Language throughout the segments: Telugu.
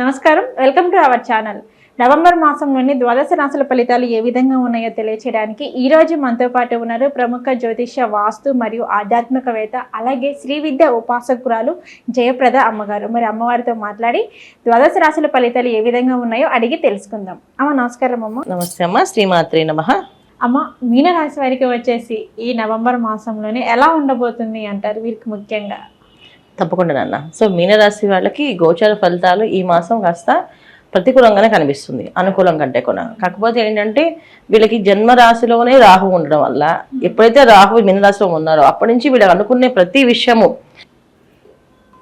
నమస్కారం, welcome to our channel. November మాసంలోని ద్వాదశ రాశుల ఫలితాలు ఏ విధంగా ఉన్నాయో తెలియచేయడానికి ఈ రోజు మనతో పాటు ఉన్నారు ప్రముఖ జ్యోతిష్య, వాస్తు మరియు ఆధ్యాత్మికవేత్త, అలాగే శ్రీ విద్య ఉపాసకురాలు జయప్రద అమ్మగారు. మరి అమ్మవారితో మాట్లాడి ద్వాదశ రాశుల ఫలితాలు ఏ విధంగా ఉన్నాయో అడిగి తెలుసుకుందాం. అమ్మ నమస్కారం. అమ్మ నమస్తే అమ్మ. శ్రీమాత్రే నమః. అమ్మ, మీనరాశి వారికి వచ్చేసి ఈ నవంబర్ మాసంలోనే ఎలా ఉండబోతుంది అంటారు వీరికి ముఖ్యంగా? తప్పకుండా నాన్న. సో మీనరాశి వాళ్ళకి గోచర ఫలితాలు ఈ మాసం కాస్త ప్రతికూలంగానే కనిపిస్తుంది, అనుకూలం కంటే కూడా. కాకపోతే ఏంటంటే వీళ్ళకి జన్మరాశిలోనే రాహు ఉండడం వల్ల, ఎప్పుడైతే రాహు మీనరాశిలో ఉన్నారో అప్పటి నుంచి వీళ్ళకి అనుకునే ప్రతి విషయము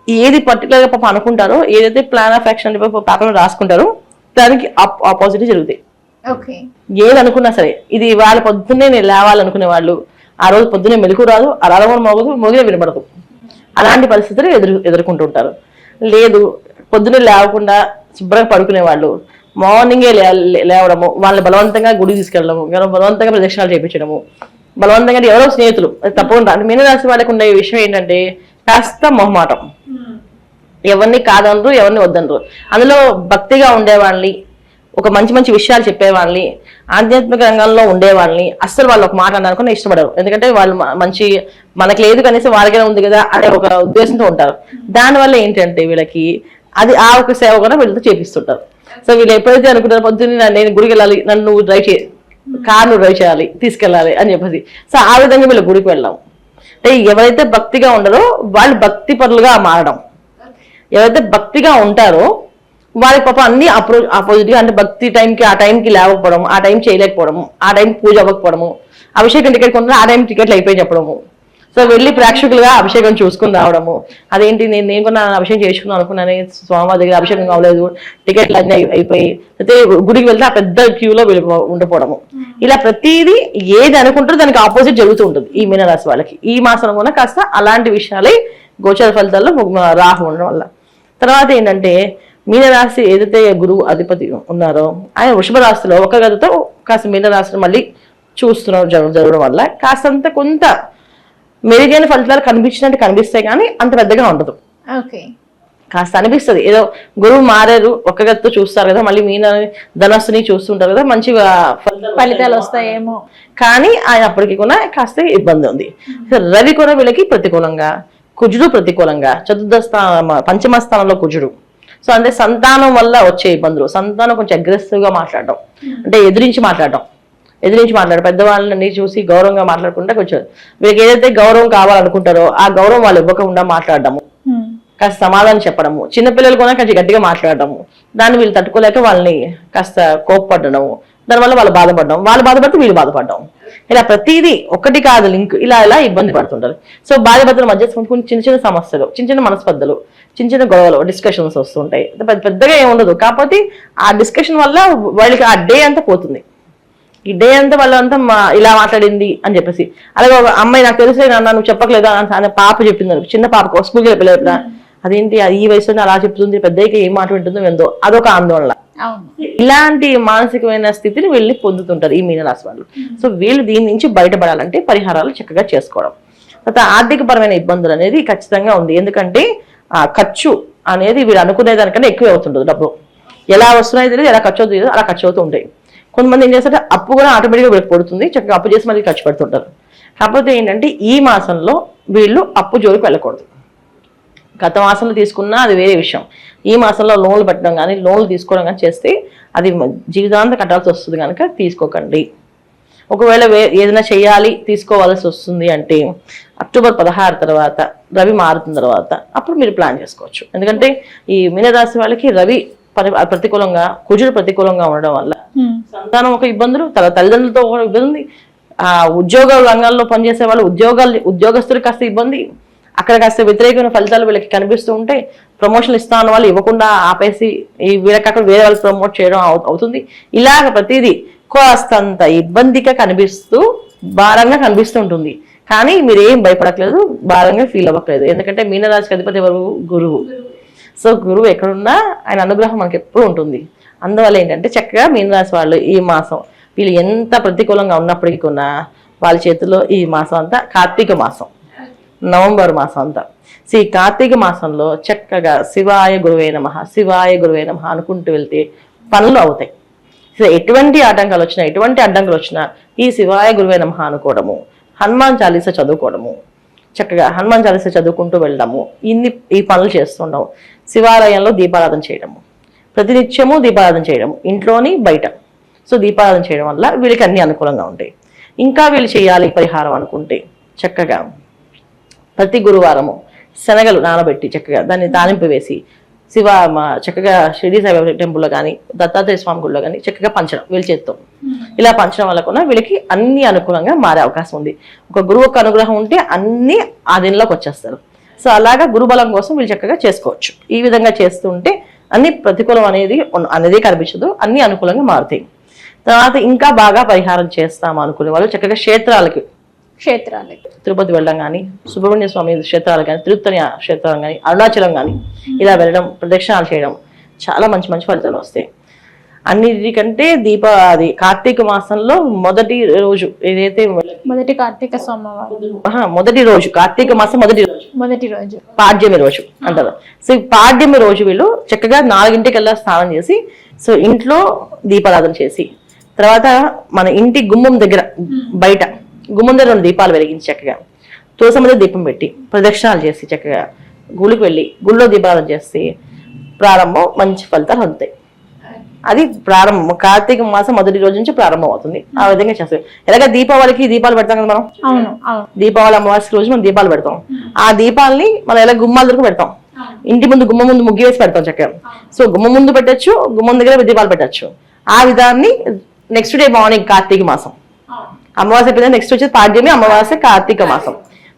ఏది పర్టికులర్గా పాప అనుకుంటారో, ఏదైతే ప్లాన్ ఆఫ్ యాక్షన్ పేపర్లో రాసుకుంటారో దానికి ఆపోజిట్ జరుగుతాయి. ఏది అనుకున్నా సరే, ఇది వాళ్ళ పొద్దున్నే నేను లేవాలనుకునే వాళ్ళు ఆ రోజు పొద్దున్నే మెలకు రాదు, అలారం మోగదు, మోగిన వినబడదు. అలాంటి పరిస్థితులు ఎదుర్కొంటూ ఉంటారు. లేదు, పొద్దున్నే లేవకుండా శుభ్రంగా పడుకునే వాళ్ళు మార్నింగే లేవడము, వాళ్ళని బలవంతంగా గుడి తీసుకెళ్ళడము, బలవంతంగా ప్రదక్షిణాలు చేయించడము, బలవంతంగా ఎవరో స్నేహితులు తప్పకుండా. మీనరాశి వాళ్ళకి ఉండే విషయం ఏంటంటే కాస్త మొహమాటం. ఎవరిని కాదనరు, ఎవరిని వద్దనరు. అందులో భక్తిగా ఉండేవాళ్ళని, ఒక మంచి మంచి విషయాలు చెప్పేవాళ్ళని, ఆధ్యాత్మిక రంగంలో ఉండేవాళ్ళని అస్సలు వాళ్ళు ఒక మాట అనుకుని ఇష్టపడరు. ఎందుకంటే వాళ్ళు మంచి మనకి లేదు కనీసం వాళ్ళకైనా ఉంది కదా అనే ఒక ఉద్దేశంతో ఉంటారు. దానివల్ల ఏంటంటే వీళ్ళకి అది ఆ ఒక సేవ కూడా వీళ్ళతో చేపిస్తుంటారు. సో వీళ్ళు ఎప్పుడైతే అనుకుంటారో పొద్దున్న నేను గుడికి వెళ్ళాలి, నన్ను నువ్వు కారు డ్రైవ్ చేయాలి, తీసుకెళ్ళాలి అని చెప్పేసి, సో ఆ విధంగా వీళ్ళు గుడికి వెళ్ళాం. అంటే ఎవరైతే భక్తిగా ఉండరో వాళ్ళు భక్తి పరులుగా మారడం, ఎవరైతే భక్తిగా ఉంటారో వాళ్ళకి పాప అన్ని ఆపోజిట్గా, అంటే భక్తి టైంకి ఆ టైంకి లేవకపోవడం, ఆ టైం చేయలేకపోవడము, ఆ టైంకి పూజ అవ్వకపోవడము, అభిషేకం టికెట్ కొన్నా ఆ టైం టికెట్లు అయిపోయి చెప్పడము, సో వెళ్ళి ప్రేక్షకులుగా అభిషేకం చూసుకుని రావడము. అదేంటి నేను కూడా అభిషేకం చేసుకుందాం అనుకున్నాను, స్వామివారి దగ్గర అభిషేకం కావలేదు, టికెట్లు అన్నీ అయిపోయి, అయితే గుడికి వెళ్తే ఆ పెద్ద క్యూలో ఉండిపోవడము. ఇలా ప్రతిదీ ఏది అనుకుంటారో దానికి ఆపోజిట్ జరుగుతూ ఉంటుంది ఈ మీనరాశి వాళ్ళకి. ఈ మాసం కూడా కాస్త అలాంటి విషయాలే గోచర ఫలితాల్లో రాహు ఉండడం వల్ల. తర్వాత ఏంటంటే మీనరాశి ఏదైతే గురువు అధిపతి ఉన్నారో ఆయన వృషభ రాశిలో ఒక గదితో కాస్త మీనరాశిని మళ్ళీ చూస్తున్నారు జరగడం వల్ల కాస్తంత కొంత మెరుగైన ఫలితాలు కనిపించినట్టు కనిపిస్తాయి, కానీ అంత పెద్దగా ఉండదు. కాస్త అనిపిస్తుంది ఏదో గురువు మారారు, ఒక్క గదితో చూస్తారు కదా, మళ్ళీ మీన ధనస్సుని చూస్తుంటారు కదా, మంచి ఫలితాలు వస్తాయేమో, కానీ ఆయన అప్పటికి కూడా కాస్త ఇబ్బంది ఉంది. రవి కూడా వీళ్ళకి ప్రతికూలంగా, కుజుడు ప్రతికూలంగా, పంచమ స్థానంలో కుజుడు. సో అంటే సంతానం వల్ల వచ్చే ఇబ్బందులు, సంతానం కొంచెం అగ్రెసివ్గా మాట్లాడడం, అంటే ఎదిరించి మాట్లాడడం, పెద్దవాళ్ళని చూసి గౌరవంగా మాట్లాడకుండా కొంచెం వీళ్ళకి ఏదైతే గౌరవం కావాలనుకుంటారో ఆ గౌరవం వాళ్ళు ఇవ్వకుండా మాట్లాడడము, కాస్త సమాధానం చెప్పడము, చిన్నపిల్లలు కూడా కొంచెం గట్టిగా మాట్లాడడము, దాన్ని వీళ్ళు తట్టుకోలేక వాళ్ళని కాస్త కోప్పడము, దానివల్ల వాళ్ళు బాధపడితే వీళ్ళు బాధపడడం, ఇలా ప్రతిదీ ఒకటి కాదు లింక్ ఇలా ఇబ్బంది పడుతుంటారు. సో భార్యాభర్తల మధ్య చిన్న చిన్న సమస్యలు, చిన్న మనస్పర్ధలు, చిన్న గొడవలు, డిస్కషన్స్ వస్తుంటాయి. పెద్దగా ఏముండదు, కాకపోతే ఆ డిస్కషన్ వల్ల వాళ్ళకి ఆ డే అంతా పోతుంది. ఈ డే అంతా వాళ్ళంతా ఇలా మాట్లాడింది అని చెప్పేసి, అలాగే ఒక అమ్మాయి నాకు తెలిసే నాన్న నువ్వు చెప్పట్లేదా అని పాప చెప్పింది, చిన్న పాప స్కూల్కి వెళ్ళలేదా, అదేంటి ఈ వయసులో అలా చెప్తుంది, పెద్దకి ఏం మాట వింటుందో ఏందో అదొక ఆందోళన. ఇలాంటి మానసికమైన స్థితిని వీళ్ళని పొందుతుంటారు ఈ మీనరాశి వాళ్ళు. సో వీళ్ళు దీని నుంచి బయటపడాలంటే పరిహారాలు చక్కగా చేసుకోవడం. తర్వాత ఆర్థిక పరమైన ఇబ్బందులు అనేది ఖచ్చితంగా ఉంది. ఎందుకంటే ఆ ఖర్చు అనేది వీళ్ళు అనుకునే దానికన్నా ఎక్కువ అవుతుంటుంది. డబ్బు ఎలా వస్తున్నాయో తెలియదు, ఎలా ఖర్చు అవుతుందో అలా ఖర్చు అవుతూ ఉంటాయి. కొంతమంది ఏం చేస్తారంటే అప్పు కూడా ఆటోమేటిక్గా వీళ్ళకి పడుతుంది, చక్కగా అప్పు చేసి మళ్ళీ ఖర్చు పెడుతుంటారు. కాకపోతే ఏంటంటే ఈ మాసంలో వీళ్ళు అప్పు జోలికి వెళ్ళకూడదు. గత మాసంలో తీసుకున్నా అది వేరే విషయం. ఈ మాసంలో లోన్లు పెట్టడం కానీ లోన్లు తీసుకోవడం కానీ చేస్తే అది జీవితాంతం కట్టాల్సి వస్తుంది కనుక తీసుకోకండి. ఒకవేళ ఏదైనా చేయాలి తీసుకోవాల్సి వస్తుంది అంటే అక్టోబర్ 16 తర్వాత రవి మారుతున్న తర్వాత అప్పుడు మీరు ప్లాన్ చేసుకోవచ్చు. ఎందుకంటే ఈ మీనరాశి వాళ్ళకి రవి ప్రతికూలంగా, కుజుడు ప్రతికూలంగా ఉండడం వల్ల సంతానం ఒక ఇబ్బందులు, తల్లిదండ్రులతో ఒక ఇబ్బంది, ఉద్యోగ రంగాల్లో పనిచేసే వాళ్ళు ఉద్యోగస్తులు కాస్త ఇబ్బంది, అక్కడ కాస్త వ్యతిరేకమైన ఫలితాలు వీళ్ళకి కనిపిస్తూ ఉంటే ప్రమోషన్లు ఇస్తా ఉన్న వాళ్ళు ఇవ్వకుండా ఆపేసి వీళ్ళకి అక్కడ వేరే వాళ్ళు ప్రమోట్ చేయడం అవుతుంది. ఇలాగ ప్రతిదీ కాస్తంత ఇబ్బందిగా కనిపిస్తూ భారంగా కనిపిస్తూ ఉంటుంది. కానీ మీరేం భయపడట్లేదు, భారంగా ఫీల్ అవ్వట్లేదు. ఎందుకంటే మీనరాశికి అధిపతి ఎవరు? గురువు. సో గురువు ఎక్కడున్నా ఆయన అనుగ్రహం మనకి ఎప్పుడు ఉంటుంది. అందువల్ల ఏంటంటే చక్కగా మీనరాశి వాళ్ళు ఈ మాసం వీళ్ళు ఎంత ప్రతికూలంగా ఉన్నప్పటికీ కూడా వాళ్ళ చేతిలో ఈ మాసం అంతా కార్తీక మాసం, నవంబర్ మాసం అంతా ఈ కార్తీక మాసంలో చక్కగా శివాయ గురువే నమః, శివాయ గురువే నమః అనుకుంటూ వెళ్తే పనులు అవుతాయి. సో ఎటువంటి ఆటంకాలు వచ్చినా, ఎటువంటి అడ్డంకులు వచ్చినా ఈ శివాయ గురువే నమః అనుకోవడము, హనుమాన్ చాలీస చదువుకోవడము, చక్కగా హనుమాన్ చాలీస చదువుకుంటూ వెళ్ళడము, ఈ పనులు చేస్తుండము. శివాలయంలో దీపారాధన చేయడము, ప్రతినిత్యము దీపారాధన చేయడము, ఇంట్లోని బయట. సో దీపారాధన చేయడం వల్ల వీళ్ళకి అన్ని అనుకూలంగా ఉంటాయి. ఇంకా వీళ్ళు చేయాలి పరిహారం అనుకుంటే చక్కగా ప్రతి గురువారము శనగలు నానబెట్టి చక్కగా దాన్ని తాలింపు వేసి చక్కగా షిరిడి సాయిబాబా టెంపుల్లో కానీ దత్తాత్రేయ స్వామి గుడిలో కానీ చక్కగా పంచడం వీళ్ళ చేత్తో. ఇలా పంచడం వల్ల కూడా వీళ్ళకి అన్ని అనుకూలంగా మారే అవకాశం ఉంది. ఒక గురువు యొక్క అనుగ్రహం ఉంటే అన్ని ఆ దీనిలోకి వచ్చేస్తారు. సో అలాగా గురుబలం కోసం వీళ్ళు చక్కగా చేసుకోవచ్చు. ఈ విధంగా చేస్తుంటే అన్ని ప్రతికూలం అనేది కనిపించదు, అన్ని అనుకూలంగా మారుతాయి. తర్వాత ఇంకా బాగా పరిహారం చేస్తాము అనుకునే వాళ్ళు చక్కగా క్షేత్రాలకి తిరుపతి వెళ్ళడం కానీ, సుబ్రహ్మణ్య స్వామి క్షేత్రాలు కానీ, తిరుత్తని క్షేత్రాలు కానీ, అరుణాచలం కానీ ఇలా వెళ్ళడం, ప్రదక్షిణాలు చేయడం చాలా మంచి మంచి ఫలితాలు వస్తాయి. అన్నిటికంటే కార్తీక మాసంలో మొదటి రోజు ఏదైతే కార్తీక సోమవారం మొదటి రోజు, కార్తీక మాసం మొదటి రోజు పాడ్యమి రోజు అంటారు. సో పాడ్యమి రోజు వీళ్ళు చక్కగా 4 స్నానం చేసి, సో ఇంట్లో దీపారాధన చేసి, తర్వాత మన ఇంటి గుమ్మం దగ్గర బయట గుమ్మం దగ్గర 2 దీపాలు వెలిగించి చక్కగా తులసమ్మ దగ్గర దీపం పెట్టి ప్రదక్షిణాలు చేసి చక్కగా గుడికి వెళ్ళి గుళ్ళో దీపారాధన చేసి ప్రారంభం మంచి ఫలితాలు అందుతాయి. అది ప్రారంభం కార్తీక మాసం మొదటి రోజు నుంచి ప్రారంభం అవుతుంది. ఆ విధంగా చేస్తాం. ఎలాగ దీపావళికి దీపాలు పెడతాం కదా మనం, దీపావళి అమావాస్య రోజు మనం దీపాలు పెడతాం. ఆ దీపాలని మనం ఎలా గుమ్మాల దగ్గర పెడతాం, ఇంటి ముందు గుమ్మం ముందు ముగ్గు వేసి పెడతాం చక్కగా. సో గుమ్మం ముందు పెట్టచ్చు, గుమ్మం దగ్గర దీపాలు పెట్టచ్చు. ఆ విధాన్ని నెక్స్ట్ డే మార్నింగ్ కార్తీక మాసం అమావాస్య అయిపోయింది, నెక్స్ట్ వచ్చేది పాడ్యమి, అమావాస్య, కార్తీక మాసం.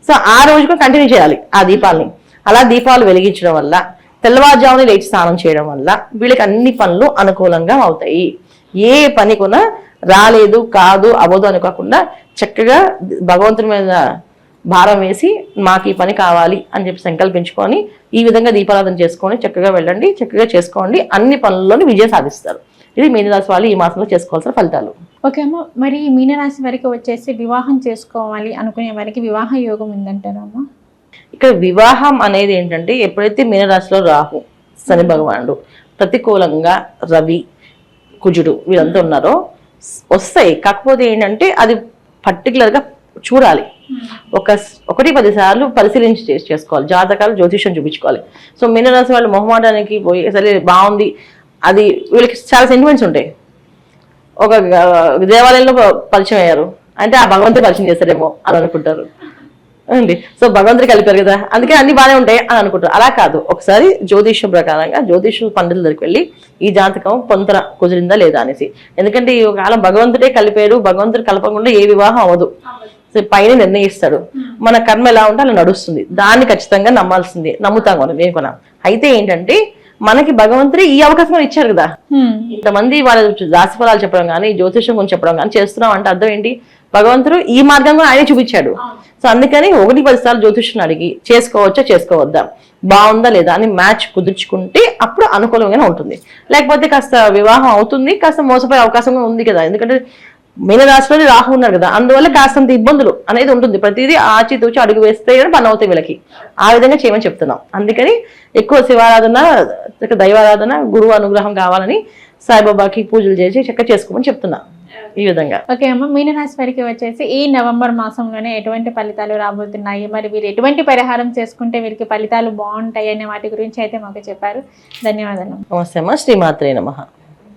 సో ఆ రోజు కూడా కంటిన్యూ చేయాలి ఆ దీపాలని. అలా దీపాలు వెలిగించడం వల్ల, తెల్లవారుజామున లేచి స్నానం చేయడం వల్ల వీళ్ళకి అన్ని పనులు అనుకూలంగా అవుతాయి. ఏ పని కూడా రాలేదు, కాదు, అవ్వదు అనుకోకుండా చక్కగా భగవంతుని మీద భారం వేసి మాకు ఈ పని కావాలి అని చెప్పి సంకల్పించుకొని ఈ విధంగా దీపారాధన చేసుకొని చక్కగా వెళ్ళండి, చక్కగా చేసుకోండి. అన్ని పనుల్లోని విజయం సాధిస్తారు. ఇది మీనరాశి వాళ్ళు ఈ మాసంలో చేసుకోవాల్సిన ఫలితాలు. ఓకే అమ్మ, మరి మీనరాశి వారికి వచ్చేసి వివాహం చేసుకోవాలి అనుకునే వారికి వివాహ యోగం ఉందంటారమ్మా? ఇక్కడ వివాహం అనేది ఏంటంటే ఎప్పుడైతే మీనరాశిలో రాహు, శని భగవానుడు, ప్రతికూలంగా రవి, కుజుడు వీళ్ళంతా ఉన్నారో వస్తాయి. కాకపోతే ఏంటంటే అది పర్టికులర్గా చూడాలి. 1-10 సార్లు పరిశీలించి చేసుకోవాలి. జాతకాలు, జ్యోతిష్యం చూపించుకోవాలి. సో మీనరాశి వాళ్ళు మొహమాటానికి పోయి సరే బాగుంది, అది వీళ్ళకి చాలా సెంటిమెంట్స్ ఉంటాయి. ఒక దేవాలయంలో పరిచయం అయ్యారు అంటే ఆ భగవంతుడు పరిచయం చేస్తారేమో అని అనుకుంటారు అండి. సో భగవంతుడు కలిపారు కదా, అందుకే అన్ని బాగానే ఉంటాయి అని అనుకుంటారు. అలా కాదు, ఒకసారి జ్యోతిష్యం ప్రకారంగా జ్యోతిష్య పండితుల దగ్గరికి వెళ్ళి ఈ జాతకం పొంతన కుదిరిందా లేదా అనేసి. ఎందుకంటే ఈ కాలం భగవంతుడే కలిపాడు, భగవంతుడు కలపకుండా ఏ వివాహం అవ్వదు. సో పైన నిర్ణయిస్తాడు. మన కర్మ ఎలా ఉంటే అలా నడుస్తుంది. దాన్ని ఖచ్చితంగా నమ్మాల్సిందే, నమ్ముతాం మనం ఏం కొనా. అయితే ఏంటంటే మనకి భగవంతుడు ఈ అవకాశం ఇచ్చారు కదా. ఇంతమంది వాళ్ళ రాశి ఫలాలు చెప్పడం కానీ, జ్యోతిషం గురించి చెప్పడం కానీ చేస్తున్నాం అంటే అర్థం ఏంటి, భగవంతుడు ఈ మార్గంగా ఆయనే చూపించాడు. సో అందుకని 1-10 సార్లు జ్యోతిష్యం అడిగి చేసుకోవచ్చా చేసుకోవద్దా, బాగుందా లేదా అని మ్యాచ్ కుదుర్చుకుంటే అప్పుడు అనుకూలంగానే ఉంటుంది. లేకపోతే కాస్త వివాహం అవుతుంది, కాస్త మోసపోయే అవకాశం ఉంది కదా. ఎందుకంటే మీనరాశిలో రాహు ఉన్నారు కదా, అందువల్ల కాస్తంత ఇబ్బందులు అనేది ఉంటుంది. ప్రతిదీ ఆచితూచి అడుగు వేస్తే పని అవుతాయి వీళ్ళకి. ఆ విధంగా చేయమని చెప్తున్నాం. అందుకని ఎక్కువ శివారాధన, దైవారాధన, గురువు అనుగ్రహం కావాలని సాయిబాబాకి పూజలు చేసి చక్కగా చేసుకోమని చెప్తున్నా ఈ విధంగా. ఓకే అమ్మ, మీనరాశి వారికి వచ్చేసి ఈ నవంబర్ మాసంలోనే ఎటువంటి ఫలితాలు రాబోతున్నాయి, మరి వీరు ఎటువంటి పరిహారం చేసుకుంటే వీరికి ఫలితాలు బాగుంటాయి అనే వాటి గురించి అయితే మాకు చెప్పారు. ధన్యవాదాలు. నమస్తే అమ్మ. శ్రీమాత్రే నమః.